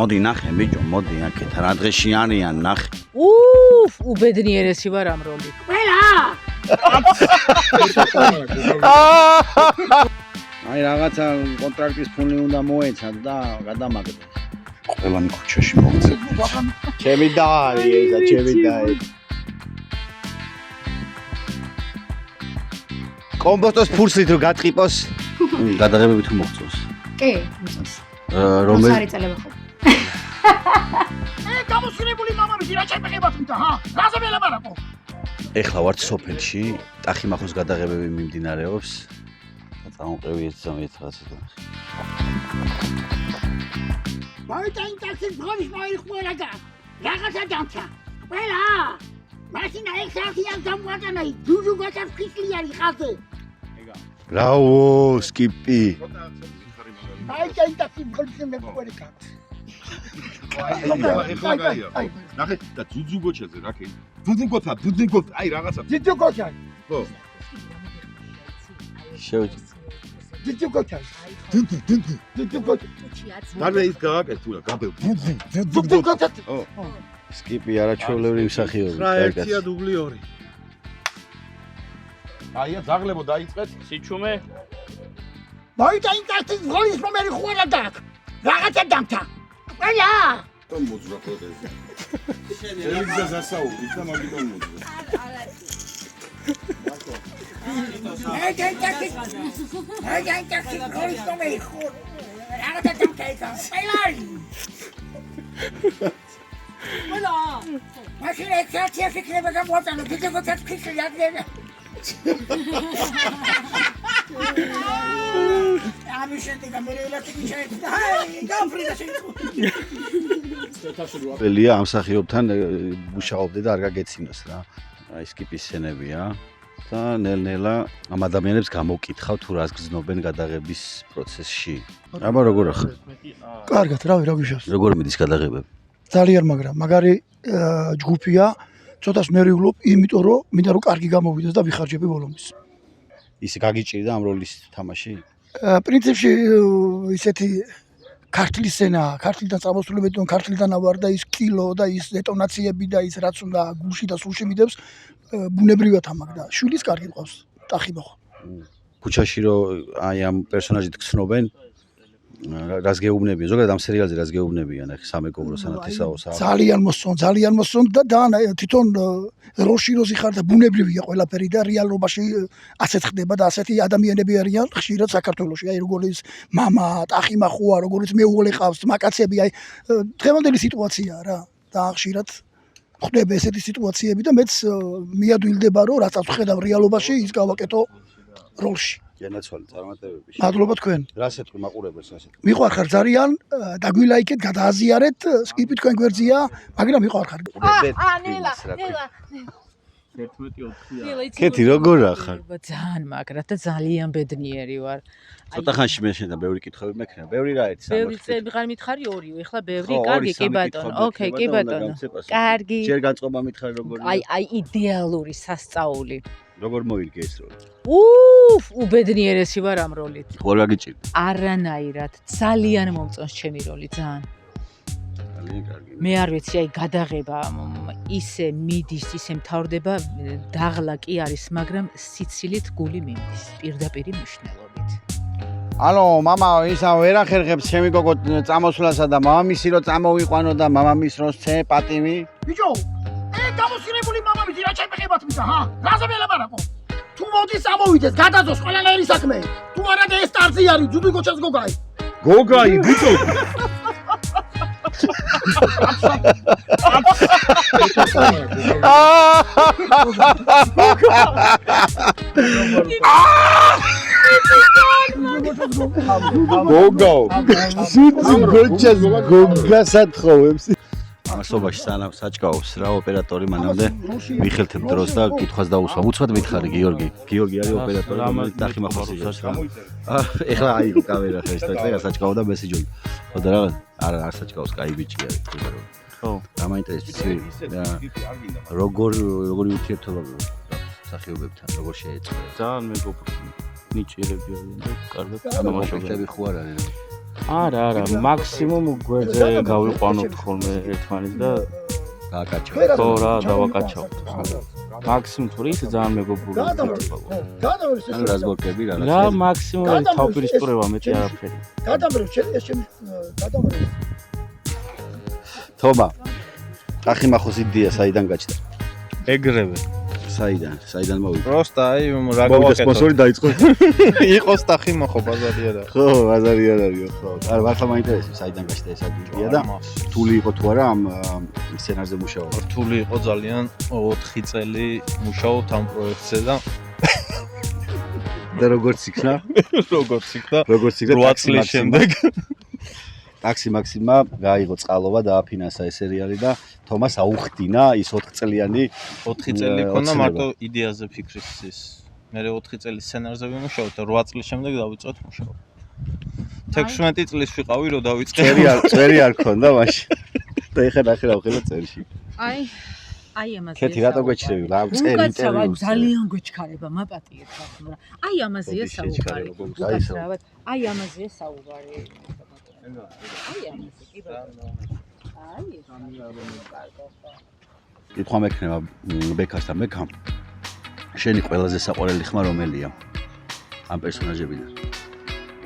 მოდი ნახე ბიჭო, მოდი აქეთ რა დღეში არიან ნახე. უბედნიერესი ვარ ამ როლით. ყველა! აი რაღაცა კონტრაქტის ფული უნდა მოეცათ და გადამაგდე. ყველანი ქუჩაში მოგწევ. ჩემი და არის ესა, ჩემი და ეს. კომპოსტოს ფურსით რო გატყიპოს, გადაღებები თუ მოგწევს. კი, მიწევს. რომელი არის წელება ხო? გამოსულებული მამამისი რა შეფეხებათ მთა, ჰა? რაზე ველაპარაკო? ეხლა ვართ სოფელში, ტახიმახოს გადაღებები მიმდინარეობს. და წამოყევი ეს ზამეთ რაღაცა. მოიტან ტაქსის ბღოლის მოიხმარა და რაღაცა დამცა. ყველა! მაშინა ექსარხიან გამვატანა ჯუჯუ გასაფხისლიანი ხალხი. რაო, სკიპი. მოიტან ტაქსის ბღოლის მოიხმარა. ნახე და ძუძუგოჩაზე რა ქე ძუძუგოთა აი რაღაცა ძუძუგოჩა ხო შევჭი ძუძუგოჩა ძუძუგოჩა მაგრამ ის გააკეთე თუ რა გაბელ ძუძუგოჩა ო სკიპი არაჩვეულებრივი მსახიობი. რა ერთია დუბლი 2 აია ზაღლებო დაიწყეთ სიჩუმე მოიტან ტაქსის ბღოლის მოიხმარა და რაღაცა დამცა. ყველა! თომ მოძრა პროტეზი. შეიძლება გასაუბრი და მაგიტომ მოძრა. აი ტაქსის ბღოლის მოიხმარა. რაღაცა დამცა ისა. ყველა! მაშინ ექსარცია შეკრება გამოვატანო, ძუძუგოჩას ფიქრი აღდება. ამის შემდეგ ამერელატიკი შეიძლება. აი, გამფრიდა შეიძლება. ველია ამ მსახიობთან მუშაობდე და არ გაგეცინოს რა. აი სკიპის სცენებია და ნელ-ნელა ამ ადამიანებს გამოვკითხავ თუ რას გრძნობენ გადაღების პროცესში. აბა როგორ ახლა? კარგად, რავი, რა გიშავს. როგორ მიდის გადაღებები? ძალიან მაგარი ჯგუფია, ცოტას მერივლობ, იმიტომ რომ მინდა რომ კარგი გამოვიდეს და ვიხარჯები ბოლომის. ისე გაგიჭირდა ამ როლის თამაში? პრინციპში ისეთი ქართლის სცენაა, ქართლიდან წამოსულები თუ ქართლიდან ავარ და ის კილო და ის დეტონაციები და ის რაც უნდა გულში და სულში მიდევს, ბუნებრივად ამაკ და შვილის კარგი მყავს, ტახიმახო. ქუჩაში რომ აი ამ პერსონაჟით გცნობენ, რას გეუბნებიან? ზოგადად ამ სერიალზე რას გეუბნებიან? ახლა სამეგობრო სანათლისაო ძალიან მოსწონ და თვითონ როლში როზი ხარ და ბუნებრივია ყველაფერი და რეალობაში ასეც ხდება და ასეთი ადამიანები არიან ხშირად საქართველოში. აი როგორიც мама, ტახიმახოა, როგორიც მეუღლე ყავს, მაკაცები, აი დღევანდელი სიტუაციაა რა. და ხშირად ხდება ესეთი სიტუაციები და მეც მიადვილდება რომ რაც ვხედავ რეალობაში ის გავაკეთო როლში. განაცვალე წარმატებები. მადლობა თქვენ. რას ეთქვი მაყურებელს რას ეთქვი? მიყვარხარ ძალიან, დაგვილაიქეთ, გადააზიარეთ, სკიპი თქვენ გვერდზია, მაგრამ მიყვარხარ. ნელა 11:04. კეთი როგორ ახარ? ძალიან მაგრად და ძალიან ბედნიერი ვარ. ცოტა ხანში მე შენ და ბევრი კითხვები მექნება. ბევრი რა ერთი ბევრი წელი ვიღარ მითხარი 2, ეხლა ბევრი, კარგი, კი ბატონო. ოკეი, კი ბატონო. კარგი. ჯერ განწყობა მითხარი როგორია? აი იდეალური სასწაული. როგორ მოიგე ეს როლი? უბედნიერესი ვარ ამ როლით. როგორ გაგიჭირდა? არანაირად, ძალიან მომწონს ჩემი როლი, ძალიან. ძალიან კარგი. მე არ ვიცი, აი გადაღება ისე მიდის, ისე მთავრდება, დაღლა კი არის, მაგრამ სიცილით გული მინდის, პირდაპირი მნიშვნელობით. ალო, мама, ისა ვერ ახერხებს ჩემი გოგო წამოსვლასა და მამამისი რო წამოვიყვანო და მამამის რო სცე პატივი? ბიჭო, გამოსულებული მამამისი რა შეფეხებათ მთა, ჰა? რაზე ველაპარაკო? თუ მოდის წამოვიდეს, გადაძოს ყველანაირი საქმე. თუ არა და ეს ტარზი არის, ძუძუგოჩას გოგაი. გოგაი ბიჭო გოგო ძუძუგოჩას გოგასათხოვებს. ამასობაში სანამ საჭკაობს რა ოპერატორი მანამდე მიხელთებ დროს და კითხვას დაუსვა. უცბად მითხარი გიორგი არის ოპერატორი, რომელიც ტახიმახოს იღებს რა. ეხლა აიღო კამერა ხეშტა და საჭკაო და მესიჯი. ხო და რა არ საჭკაოს კაი ბიჭი არის. ხო. გამაინტერესებს როგორი ურთიერთობა მსახიობებთან, როგორ შეეწყვეტ. ძალიან მეგობრული ნიჭიერები არიან და კარგად თამაშობენ. ხო არ არის. არა, მაქსიმუმ გვერდზე გავიყვანოთ ხოლმე ერთმანეთს და გააკაჩო. ხო რა, დავაკაჩავთ. მაქსიმუმ თუ ის ძალიან მეგობრული ხდება. ან რაზგორკები რა. რა მაქსიმუმ თავპირისპირება მეტი არაფერი. გადამრევ ეს ჩემი გადამრევ თომა. ტახიმახოს იდეა საიდან გაჩნდა? ეგრევე. საიდან მოვიდა? პროსტა აი რა მოვიდა გავაკეთო. სპონსორი დაიწყო. იყოს ტახიმახო ბაზარი არა. ხო, ბაზარი არ არისო, ხო. არა, მართლა მაინტერესებს საიდან გაჩნდა ეს იდეა და რთული იყო თუ არა ამ სცენარზე მუშაობა. რთული იყო ძალიან 4 წელი მუშაობთ ამ პროექტზე და და როგორც იქნა? როგორც იქნა 8 წლის შემდეგ ტაქსი მაქსიმა გაიღო წყალობა და აფინანსა ეს სერიალი და თომას აუხდინა ის 4 წლიანი 4 წელი ქონდა მარტო იდეაზე ფიქრის ის. მე 4 წელი სცენარზე ვიმუშავე და 8 წლის შემდეგ დავიწყოთ მუშაობა. 16 წლის ვიყავი რომ დავიწყე. წვერი არ ქონდა მაშინ. და ეხლა ნახე რა ვხედავ წერში. აი ამაზე. ქეთი რატო გვეჩრები? რა წერი უკაცრავად ძალიან გვეჩქარება, მაპატიეთ ხომ. აი ამაზეა საუბარი. უკაცრავად. აი ამაზეა საუბარი. აი ამაზე კი ბატონო. აი ეს კითხვა მექნება ბექასთან მეკამ. შენი ყველაზე საყვარელი ხმა რომელია? ამ პერსონაჟებიდან.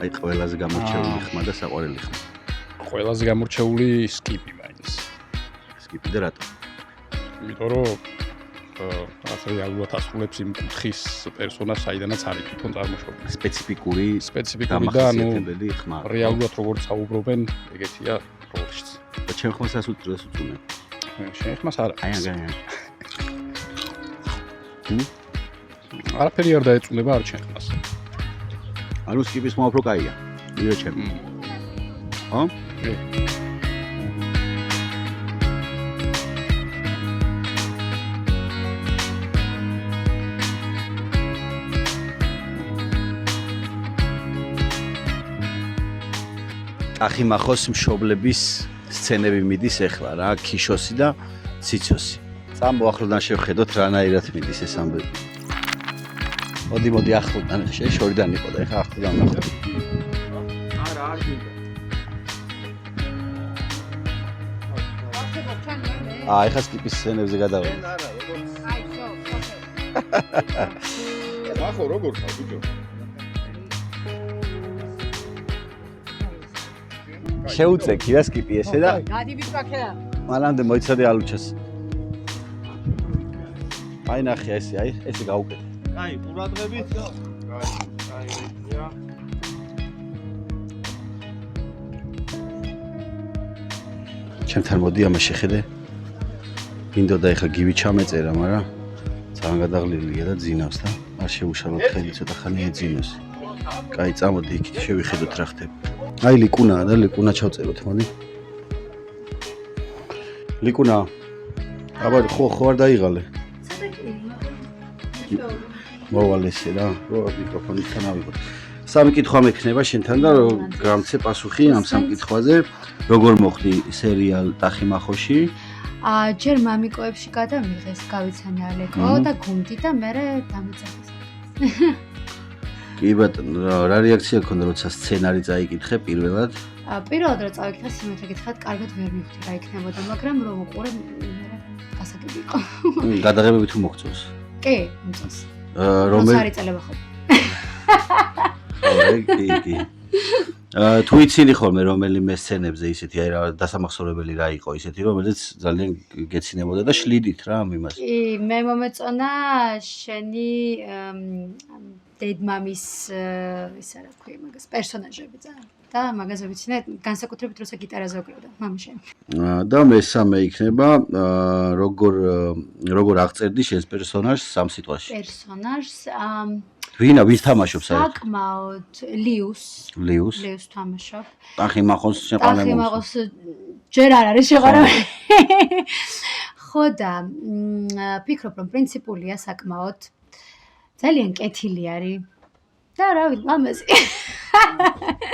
აი ყველაზე გამორჩეული ხმა და საყვარელი ხმა. ყველაზე გამორჩეული სკიპი მაინც. სკიპი და რატო? იმიტომ რომ ასე რეალურად ასრულებს იმ კუთხის პერსონაჟს, საიდანაც არის თვითონ წარმოშობილი. სპეციფიკური და ანუ ხმა. რეალურად როგორც საუბრობენ, ეგეთია როლშიც. და ჩემ ხმას ასუწრებს უწუნე. შენ ხმას არა. აი. არაფერი არ დაეწუნება არ შენ ხმას. ანუ სკიპის ხმა უფრო კაია. ვიდრე ჩემი. ხო? ტახიმახოს მშობლების სცენები მიდის ახლა რა, ქიშოსი და ციცოსი. წამოახლოდან შევხედოთ რანაირად მიდის ეს ამბები. მოდი ახლოდან ხე შორიდან იყო და ახლა ახლოდან ნახოთ. არა, არ გინდა. ეხლა სკიპის სცენებზე გადავედი. არა, როგორც ნახო როგორ ხარ ბიჭო? შეუწექი რა სკიპი ესე და გადიბით ბაქერა. მანამდე მოიცადე ალუჩას. აი ნახე ესე გაუკეთე. აი ყურადღებით ჩემთან მოდი ამას შეხედე. მინდოდა ეხლა გივი ჩამეწერა, მაგრამ ძალიან გადაღლილია და ძინავს და არ შეუშალოთ ხელი ცოტა ხანი ეძინოს. კაი, წამოდი იქ შევიხედოთ რა ხდება. აი ლიკუნაა და ლიკუნა ჩავწეროთ, მოდი. ლიკუნა. აბა ხო არ დაიღალე. მოვალე ესე რა, რო მიკროფონიდან ავიღოთ. სამი კითხვა მექნება შენთან და გამცე პასუხი ამ სამ კითხვაზე. როგორ მოხდი სერიალ ტახიმახოში? ჯერ მამიკოებში გადამიღეს, გავიცანე ალეკო და გუნდი და მე დამეწეს. კი ბატონო, რა რეაქცია გქონდა როცა სცენარი წაიკითხე პირველად? პირველად რო წავიკითხე, სიმართლე გითხრათ, კარგად ვერ მივხვდი რა იქნებოდა, მაგრამ რომ უყურე გასაგები იყო. გადაღებები თუ მოგწონს? კი, მომწონს. რომელი არის წელება ხო? კი. თუ იცინი ხოლმე რომელიმე სცენებზე ისეთი აი რა დასამახსოვრებელი რა იყო ისეთი რომელიც ძალიან გეცინებოდა და შლიდით რა ამ იმას. კი, მე მომეწონა შენი დედმამის ისა რა ქვია მაგას პერსონაჟები და მაგაზე ვიცინე განსაკუთრებით როცა გიტარაზე უკრავდა მამაშენი. და მესამე იქნება როგორ აღწერდი შენს პერსონაჟს სამ სიტყვაში? პერსონაჟს ვის თამაშობს საერთოდ? საკმაოდ ლიუს თამაშობ. ტახიმახოს შეყვარებული. ტახიმახოს ჯერ არ არის შეყვარებული. ხო და ფიქრობ რომ პრინციპულია საკმაოდ. ძალიან კეთილი არის. და რა ვიცი, ამაზე.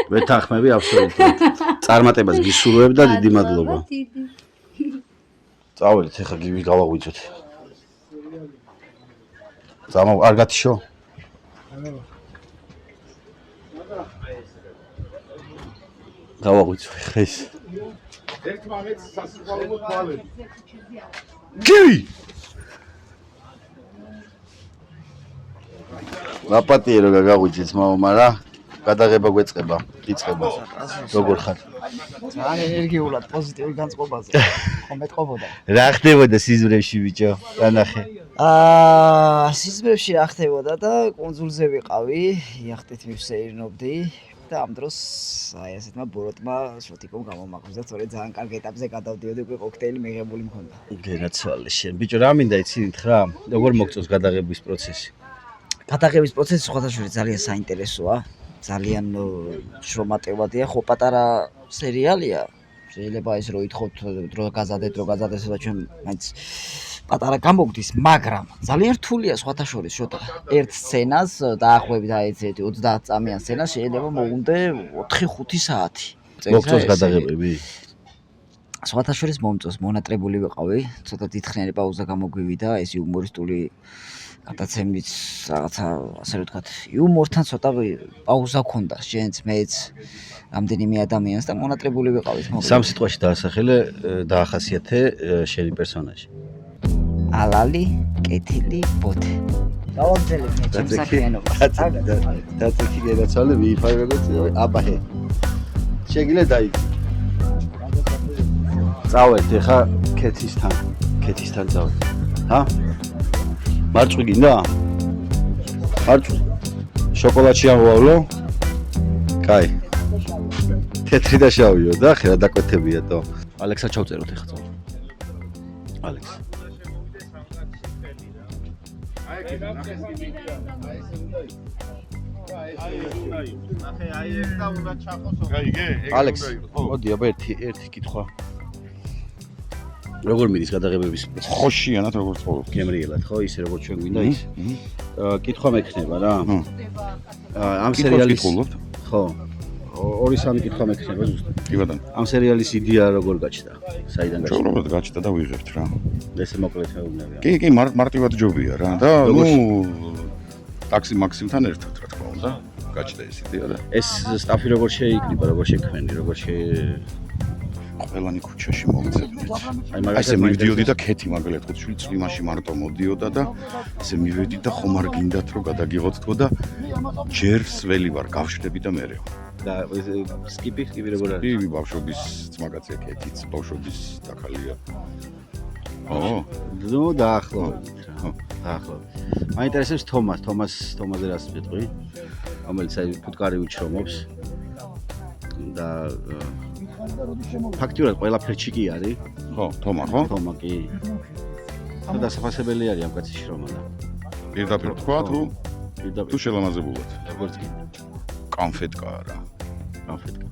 ვეთანხმები აბსოლუტურად. წარმატებას გისურვებ და დიდი მადლობა. წავალეთ ახლა გივი გავაღვიძოთ. არ გათიშო? გავაღვიძე ხა ის. ერთმანეთს სასიყვარულო თვალები. გივი! ლაპატიე რო გაგაღვიძეთ მამა რა. გადაღება გვეწყება, იწყება. როგორ ხარ? ძალიან ენერგიულად, პოზიტიური განწყობაზე. ხომ მეტყობოდა. რა ხდებოდა სიზმრებში ბიჭო? დანახე. სიზმრებში რა ხდებოდა და კონძულზე ვიყავი, იახტით მივსეირნობდი და ამ დროს აი ასეთმა ბოროტმა შოთიკომ გამომაყრდა, თორე ძალიან კარგ ეტაპზე გადავდიოდი, უკვე კოქტეილი მიღებული მქონდა. გენაცვალე შენ. ბიჭო, რა მინდა იცით რა? როგორ მოგწონს გადაღების პროცესი? გადაღების პროცესი სხვადასხვა ძალიან საინტერესოა. ძალიან შრომატევადია, ხო პატარა სერიალია. შეიძლება ის რო ითხოვთ დრო გაზადეთ და ჩვენ მაინც პატარა გამოგვდის, მაგრამ ძალიან რთულია სხვათა შორის შოთა. ერთ სცენას დაახლოებით აი ეს 30 წამიან სცენას შეიძლება მოუნდე 4-5 საათი. მოგწონს გადაღებები? სხვათა შორის მომწონს, მონატრებული ვიყავი, ცოტა დიდხნიანი პაუზა გამოგვივიდა, ეს იუმორისტული გადაცემით რაღაცა ასე რომ ვთქვათ, იუმორთან ცოტა პაუზა გქონდა, შენც მეც რამდენიმე ადამიანს და მონატრებული ვიყავით. სამ სიტყვაში დაასახელე, დაახასიათე შენი პერსონაჟი. ალალი, კეთილი, ბოთე. დავაგრძელებ მე ჩემს საქმიანობას. დაწიკი გენაცვალე მიიფარე როგორც აბაჰე. შეგიძლია დაიგი. წავედ ეხა ქეთისთან წავედ. ჰა? მარწყვი გინდა? მარწყვი. შოკოლადში ამოავლო? კაი. თეთრი და შავიო და ხერა დაკვეთებიათო. ალექსა ჩავწეროთ ეხა წავედ. ალექს. ალექს, მოდი აბა ერთი კითხვა. როგორ მიდის გადაღებების პროცესი? ხოშიანად როგორც ყოველ. გემრიელად ხო, ისე როგორც ჩვენ გვინდა ის. კითხვა მექნება რა. ამ სერიალის ხო. 2-3 კითხვა მექნება ზუსტად. კი ბატონო. ამ სერიალის იდეა როგორ გაჩნდა? საიდან გაჩნდა? ჩვეულებრივ გაჩნდა და ვიღებთ რა. ესე მოკლედ მეუბნები. კი, მარტივად ჯობია რა და ტაქსი მაქსიმთან ერთად რა თქმა უნდა. გაჩნდა ეს იდეა და ეს სტაფი როგორ შეიკრიბა, როგორ შექმენი, როგორ ყველანი ქუჩაში მოვიძებნეთ. აი ესე მივდიოდი და ქეთი მაგალითად ხვიჩვილი წვიმაში მარტო მოდიოდა და ესე მივედი და ხომ არ გინდათ რომ გადაგიღოთ თქო და ჯერ სველი ვარ, გავშლები და მერე. და სკიპი როგორ არის? კი, ბავშვობის ძმაკაცია ქეთიც, ბავშვობის დაქალია. ნუ დაახლოებით რა. დაახლოებით. მაინტერესებს თომასზე რას მეტყვი? რომელიც აი ფუტკარი უჩრომობს და ფაქტიურად ყველაფერი ჩიკი არის. ხო, თომა ხო? თომა კი. და დასაფასებელი არის ამ კაცის შრომა და პირდაპირ თქვა თუ თუ შელამაზებულად. როგორც კი. კონფეტკა რა. კონფეტკა.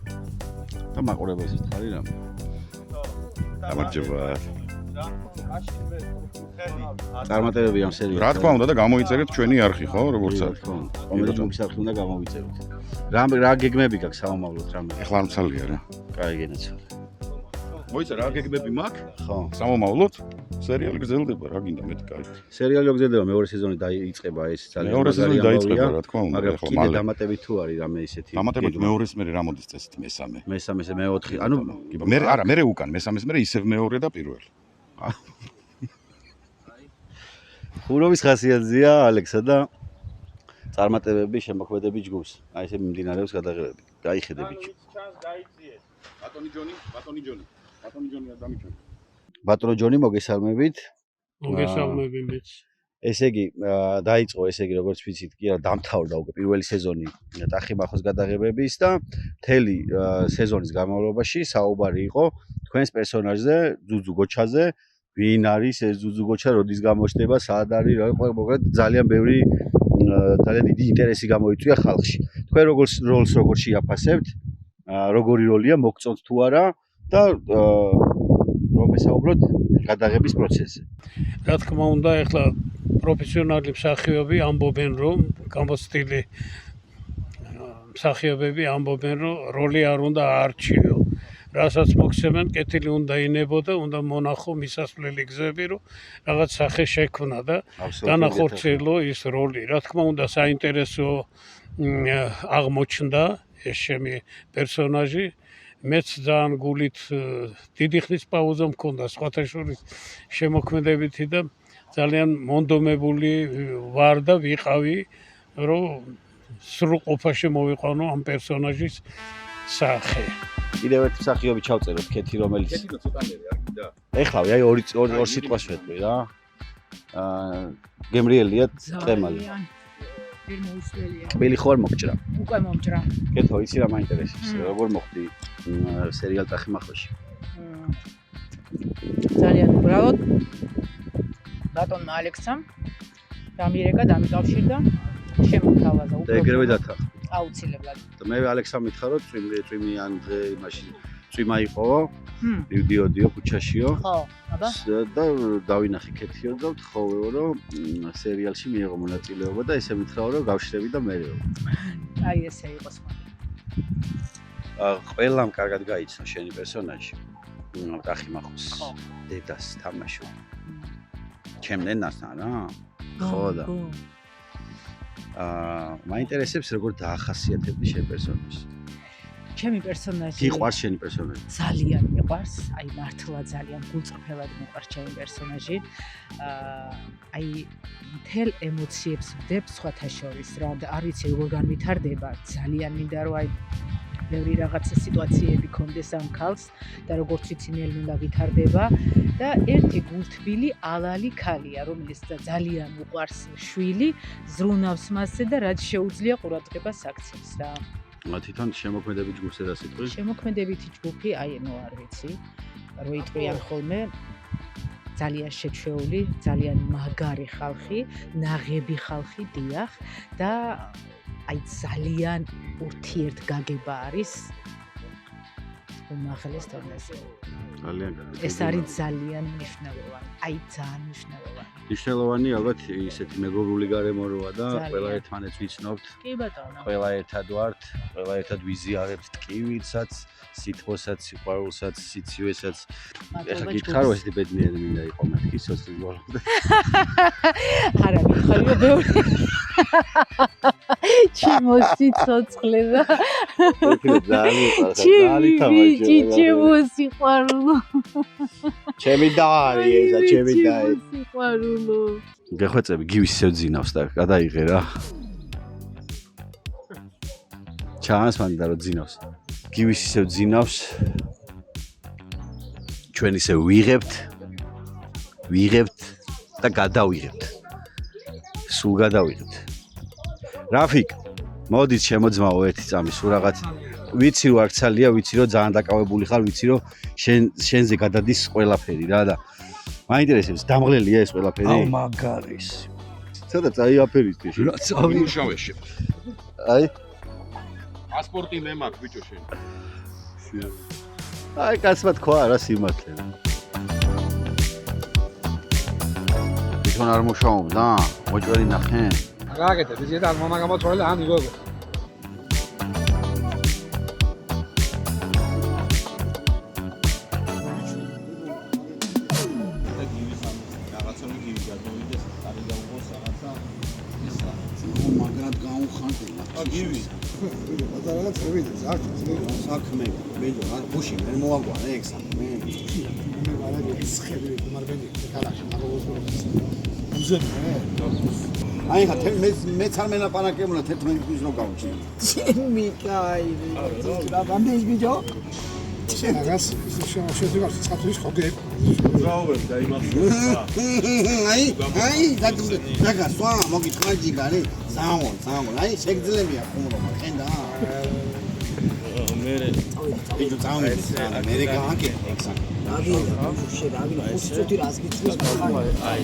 და მაყურებელს ითხარი რა. გამარჯობა. წარმატებები ამ სერიალში. რა თქმა უნდა და გამოიწერეთ ჩვენი არხი ხო, როგორც არის. რომელიც მომისარხი უნდა გამოვიწეროთ. რა გეგმები გაქვს სამომავლოდ რამე? ეხლა არ მცალია რა. კაი გენაცვალე. მოიცა რა გეგმები მაქვს? ხო. სამომავლოდ სერიალი გრძელდება, რა გინდა მეტი კაი. სერიალი გრძელდება, მეორე სეზონი დაიწყება ეს ძალიან მეორე სეზონი დაიწყება რა თქმა უნდა, მაგრამ ეხლა მალე დამატებით თუ არის რამე ისეთი. დამატებით მეორეს მერე რა მოდის წესით მესამე. მესამე, მეოთხე. ანუ მე არა, მე უკან მესამეს მერე ისევ მეორე და პირველი. ხუროვის ხასიათზეა ალექსა და წარმატებები შემოქმედები ჯგუფს. აი ესე მიმდინარეობს გადაღებები. გაიხედე ბიჭო. ბატონი ჯონი ადამიჩონი. ბატონო ჯონი მოგესალმებით. მოგესალმები მეც. ესე იგი, დაიწყო ესე იგი როგორც ვიცით, კი არა, დამთავრდა უკვე პირველი სეზონი ტახიმახოს გადაღებების და მთელი სეზონის განმავლობაში საუბარი იყო თქვენს პერსონაჟზე, ძუძუ გოჩაზე, ვინ არის ეს ძუძუ გოჩა, როდის გამოჩნდება, სად არის, მოკლედ ძალიან დიდი ინტერესი გამოიწვია ხალხში. თქვენ როლს როგორ შეაფასებთ? როგორი როლია, მოგწონთ თუ არა და რომ ვისაუბროთ გადაღების პროცესზე. რა თქმა უნდა, ეხლა პროფესიონალი მსახიობები ამბობენ, რომ გამოცდილი მსახიობები ამბობენ, რომ როლი არ უნდა არჩიო. რასაც მოგცემენ, კეთილი უნდა ინებო და უნდა მონახო მისასვლელი გზები, რომ რაღაც სახე შექმნა და განახორციელო ის როლი. რა თქმა უნდა, საინტერესო აღმოჩნდა ეს ჩემი პერსონაჟი. მეც ძალიან გულით დიდი ხნის პაუზა მქონდა სხვათა შორის შემოქმედებითი და ძალიან მონდომებული ვარ და ვიყავი რომ სრულყოფაში მოვიყვანო ამ პერსონაჟის სახე. კიდევ ერთი მსახიობი ჩავწეროთ ქეთი რომელიც კეთილო ცოტანერი არ გინდა? ეხლა აი ორ სიტყვას ვეთქვი რა. გემრიელია ტყემალი. კბილი ხო არ მოგჭრა? უკვე მომჭრა. კეთო, იცი რა მაინტერესებს? როგორ მოხდი სერიალ ტახიმახვაში? ძალიან უბრალოდ ბატონმა ალექსამ დამირეკა, დამიკავშირდა, შემოთავაზა და ეგრევე დათახა. აუცილებლად. და მე ალექსამ მითხრა რომ წვიმიან დღე იმაში წვიმა იყო, მივდიოდიო ქუჩაშიო. ხო, აბა. და დავინახე ქეთიო და ვთხოვეო რომ სერიალში მიიღო მონაწილეობა და ესე მითხრა რომ გავშრები და მერეო. აი ესე იყო სხვა. ყველამ კარგად გაიცნო შენი პერსონაჟი. ტახიმახოს. დედას თამაშო. ჩემ ნენასთან რა? ხო და. მაინტერესებს როგორ დაახასიათებდი შენ პერსონაჟს. ჩემი პერსონაჟი გიყვარს შენი პერსონაჟი? ძალიან მიყვარს, აი მართლა ძალიან გულწრფელად მიყვარს ჩემი პერსონაჟი. აი მთელ ემოციებს ვდებ სხვათა შორის რა და არ ვიცი როგორ განვითარდება, ძალიან მინდა რომ აი ბევრი რაღაცა სიტუაციები კონდეს ამ ქალს და როგორც ვიცი ნელ უნდა ვითარდება და ერთი გულთბილი ალალი ქალია, რომელიც ძალიან უყვარს შვილი, ზრუნავს მასზე და რაც შეუძლია ყურადღებას აქცევს რა. თვითონ შემოქმედებით ჯგუფზე და სიტყვი? შემოქმედებითი ჯგუფი, აი ნუ არ ვიცი, რო იტყვიან ხოლმე ძალიან შეჩვეული, ძალიან მაგარი ხალხი, ნაღები ხალხი, დიახ და აი ძალიან ურთიერთგაგება არის უმაღლეს დონეზე. ძალიან კარგი. ეს არის ძალიან მნიშვნელოვანი. აი ძალიან მნიშვნელოვანი. მნიშვნელოვანი ალბათ ისეთი მეგობრული გარემო როა და ყველა ერთმანეთს ვიცნობთ. კი ბატონო. ყველა ერთად ვართ, ყველა ერთად ვიზიარებთ ტკივილსაც, სითბოსაც, სიყვარულსაც, სიცივესაც. ეხლა გითხარ რომ ესეთი ბედნიერი მინდა იყო მეთქი სოციალურ ბოლომდე. არა, მიხარია ბევრი. ჩემო სიცოცხლე და ძალიან ჩემო სიყვარულო. ჩემი და არის ესა ჩემი და. სიყვარულო. გეხვეწები გივის ისევ ძინავს და გადაიღე რა. ჩანს მანდ რომ ძინავს. გივის ისევ ძინავს. ჩვენ ისე ვიღებთ და გადავიღებთ. სულ გადავიღებთ. რაფიკ, მოდით შემოძმაო ერთი წამი, სულ რაღაც ვიცი რომ არ ცალია, ვიცი რომ ძალიან დაკავებული ხარ, ვიცი რომ შენზე გადადის ყველაფერი რა და მაინტერესებს დამღლელია ეს ყველაფერი? აუ მაგარის. ცოტა წაიაფერისტი შენ. რა წავი მუშავეში. აი პასპორტი მე მაქვს ბიჭო შენ. აი კაცმა თქვა რა სიმართლე. თვითონ არ მუშაობდა? მოჭველი ნახე? გააკეთე, ძიეთ არ მომაგამოწოლა ან იგოგო. გივი. ბაზარად წევიდეს, არ საქმე, მეჯო, არ გუში მე მოაგვარე ეგ საქმე. მე ვარაგი ხედავ, თუმარბენი, კალაში, მაგოვოს. მზემე. აი ხა მეც არ მელაპარაკებულა 11 თვის რო გავჭი. ჩემი კაი. რა ბანდის ბიჭო? შენაგას შეძგავს ცათუის ხოგე. ზაობებ და იმას. აი, დაგა სვა მოგიტყვა ჯიგარი. სამონ, აი შეგძლებია ხუმრობა, ხენდა. მე ბიჭო წავიდე, მე გააკეთე ეგ საქმე. დავიდა, შედავიდა, უცოტი რას გიწვის მხარი. აი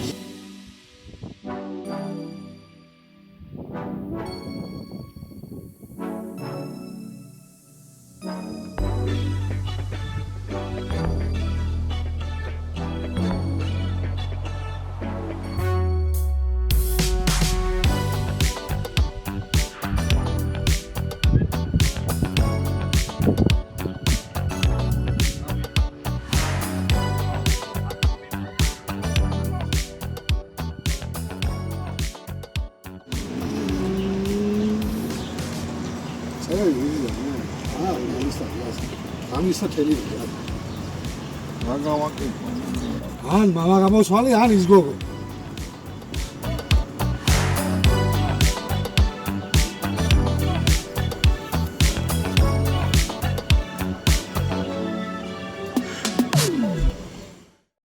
ამისა თელივიზია. რა გავაკეთო? ან მამა გამოსვალი, ან ის გოგო.